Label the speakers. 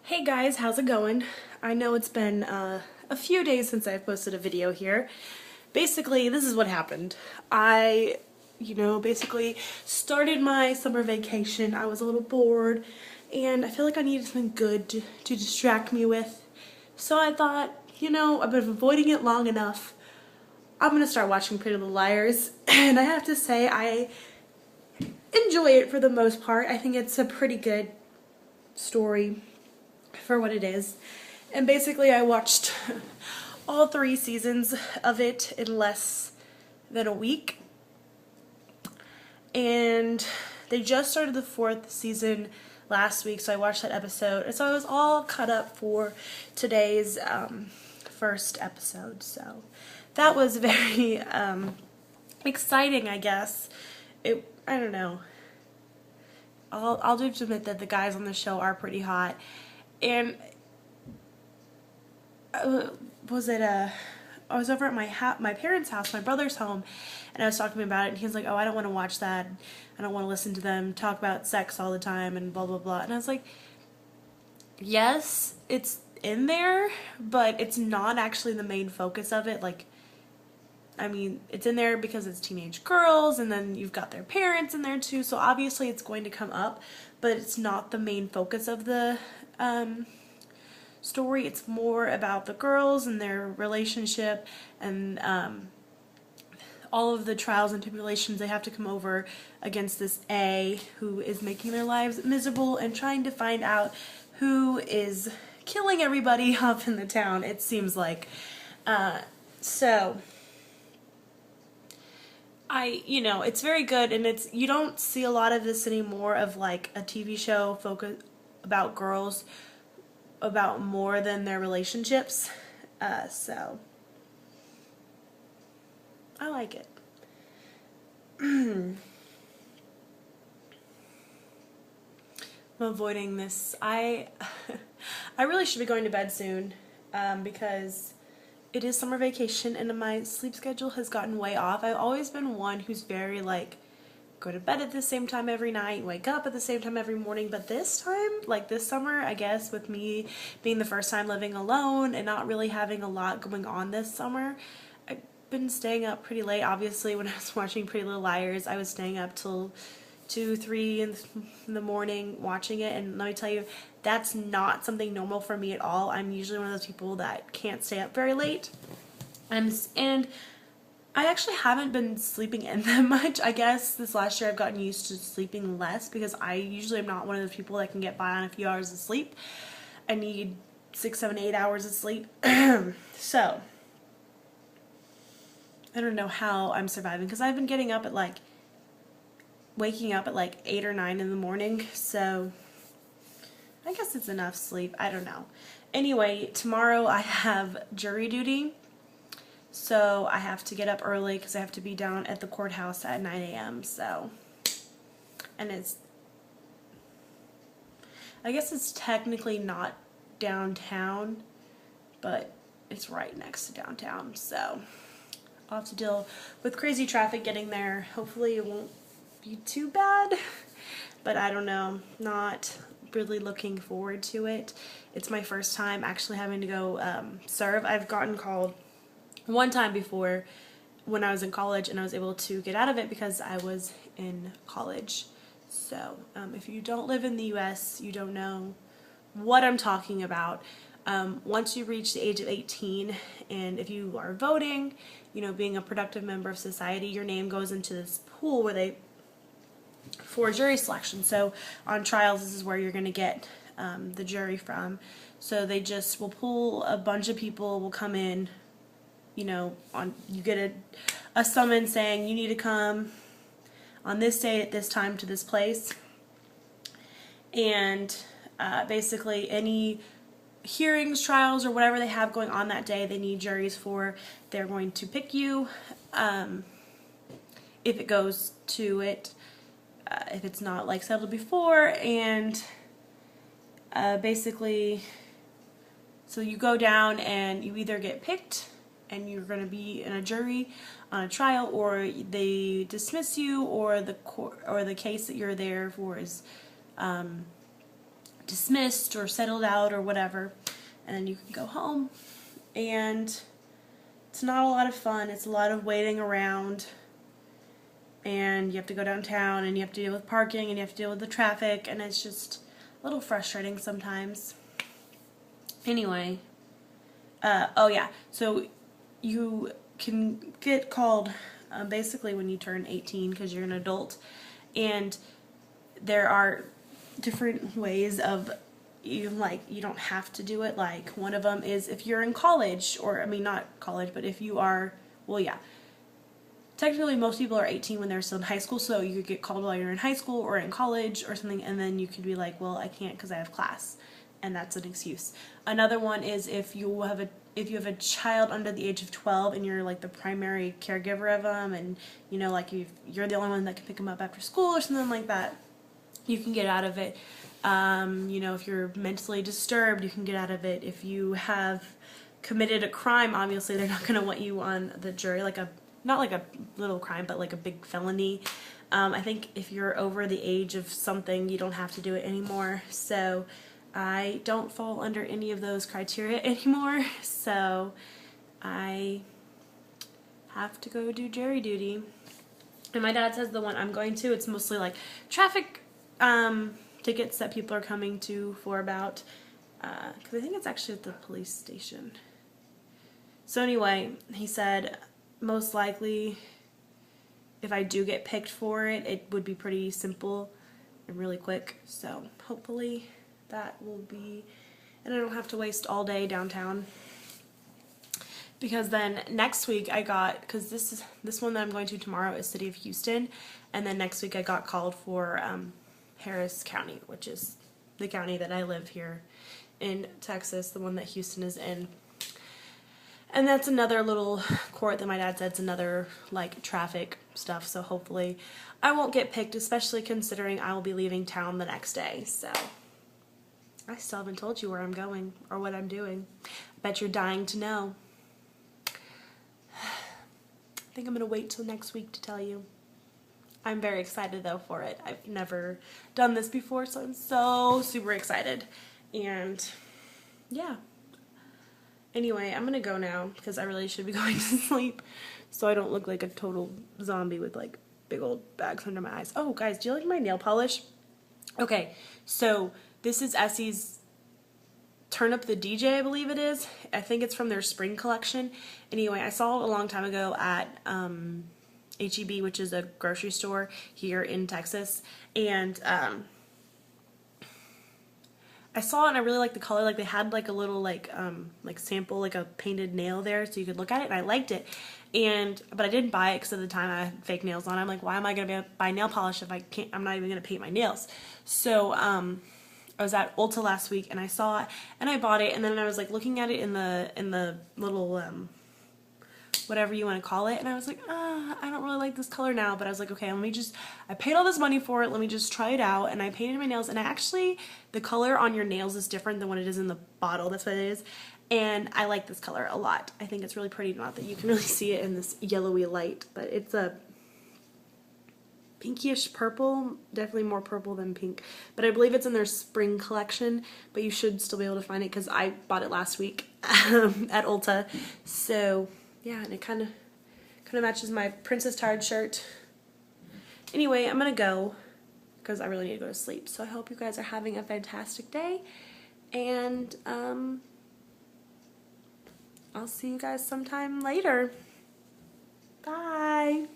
Speaker 1: Hey guys, how's it going? I know it's been a few days since I've posted a video here. Basically, this is what happened. I, basically started my summer vacation. I was a little bored and I feel like I needed something good to distract me with. So I thought, I've been avoiding it long enough. I'm gonna start watching Pretty Little Liars, and I have to say I enjoy it for the most part. I think it's a pretty good story for what it is. And basically I watched all 3 seasons of it in less than a week. And they just started the 4th season last week, so I watched that episode. And so I was all caught up for today's first episode. So that was very exciting, I guess. I don't know. I'll do to admit that the guys on the show are pretty hot. And I was over at my parents' house, my brother's home, and I was talking to him about it, and he was like, "Oh, I don't want to watch that. I don't want to listen to them talk about sex all the time and blah blah blah." And I was like, "Yes, it's in there, but it's not actually the main focus of it. Like, I mean, it's in there because it's teenage girls, and then you've got their parents in there too, so obviously it's going to come up, but it's not the main focus of the story. It's more about the girls and their relationship and all of the trials and tribulations they have to come over against this A who is making their lives miserable and trying to find out who is killing everybody up in the town, it seems like. So it's very good, and you don't see a lot of this anymore of like a TV show focus about girls about more than their relationships. So I like it. I'm avoiding this. I really should be going to bed soon because it is summer vacation and my sleep schedule has gotten way off. I've always been one who's very like go to bed at the same time every night, wake up at the same time every morning, but this time, like this summer, I guess with me being the first time living alone and not really having a lot going on this summer, I've been staying up pretty late. Obviously when I was watching Pretty Little Liars, I was staying up till 2, 3 in the morning watching it, and let me tell you, that's not something normal for me at all. I'm usually one of those people that can't stay up very late, and I actually haven't been sleeping in that much. I guess this last year I've gotten used to sleeping less because I usually am not one of those people that can get by on a few hours of sleep. I need 6, 7, 8 hours of sleep. So I don't know how I'm surviving because I've been getting up at waking up at 8 or 9 in the morning. So I guess it's enough sleep. I don't know. Anyway, tomorrow I have jury duty. So I have to get up early because I have to be down at the courthouse at 9 a.m. So, and I guess it's technically not downtown, but it's right next to downtown. So I'll have to deal with crazy traffic getting there. Hopefully it won't be too bad, but I don't know. Not really looking forward to it. It's my first time actually having to go serve. I've gotten called one time before when I was in college, and I was able to get out of it because I was in college. So if you don't live in the US, you don't know what I'm talking about. Once you reach the age of 18, and if you are voting, being a productive member of society, your name goes into this pool where for jury selection. So on trials, this is where you're going to get the jury from. So they just will pull a bunch of people, will come in, you get a summons saying you need to come on this date at this time to this place, and basically any hearings, trials, or whatever they have going on that day, they need juries for. They're going to pick you if it goes to it, if it's not settled before, and basically, so you go down and you either get picked and you're going to be in a jury on a trial, or they dismiss you, or the case that you're there for is dismissed or settled out or whatever, and then you can go home. And it's not a lot of fun. It's a lot of waiting around, and you have to go downtown, and you have to deal with parking, and you have to deal with the traffic, and it's just a little frustrating sometimes. Anyway, oh yeah, so you can get called basically when you turn 18 because you're an adult, and there are different ways of you don't have to do it. Like, one of them is if you're in college, or I mean not college, but if you are, well, yeah, technically most people are 18 when they're still in high school, so you could get called while you're in high school or in college or something, and then you could be like, well, I can't because I have class, and that's an excuse. Another one is if you have a child under the age of 12 and you're like the primary caregiver of them, and you know, like you're the only one that can pick them up after school or something like that, you can get out of it. You know, if you're mentally disturbed, you can get out of it. If you have committed a crime, obviously they're not going to want you on the jury, not like a little crime, but like a big felony. I think if you're over the age of something, you don't have to do it anymore. So I don't fall under any of those criteria anymore. So I have to go do jury duty. And my dad says the one I'm going to, it's mostly like traffic tickets that people are coming to for about, because I think it's actually at the police station. So anyway, he said most likely if I do get picked for it, it would be pretty simple and really quick. So hopefully that will be, and I don't have to waste all day downtown. Because then next week I got, because this one that I'm going to tomorrow is City of Houston, and then next week I got called for Harris County, which is the county that I live here in Texas, the one that Houston is in. And that's another little court that my dad said is another like traffic stuff, so hopefully I won't get picked, especially considering I will be leaving town the next day. So I still haven't told you where I'm going or what I'm doing. I bet you're dying to know. I think I'm going to wait till next week to tell you. I'm very excited though for it. I've never done this before, so I'm so super excited. And yeah. Anyway, I'm gonna go now because I really should be going to sleep so I don't look like a total zombie with like big old bags under my eyes. Oh guys, do you like my nail polish? Okay, so this is Essie's Turn Up the DJ, I believe it is. I think it's from their spring collection. Anyway, I saw it a long time ago at H-E-B, which is a grocery store here in Texas, and I saw it and I really liked the color. Like they had like a little like sample, like a painted nail there so you could look at it, and I liked it. But I didn't buy it because at the time I had fake nails on. I'm like, why am I gonna buy nail polish if I'm not even gonna paint my nails? So I was at Ulta last week and I saw it and I bought it, and then I was like looking at it in the little whatever you want to call it, and I was like, I don't really like this color now, but I was like, okay, I paid all this money for it, let me just try it out. And I painted my nails, and actually the color on your nails is different than what it is in the bottle. That's what it is, and I like this color a lot. I think it's really pretty. Not that you can really see it in this yellowy light, but it's a pinkish purple, definitely more purple than pink, but I believe it's in their spring collection, but you should still be able to find it because I bought it last week at Ulta. So yeah, and it kind of matches my Princess Tired shirt. Anyway, I'm gonna go because I really need to go to sleep. So I hope you guys are having a fantastic day, and I'll see you guys sometime later. Bye.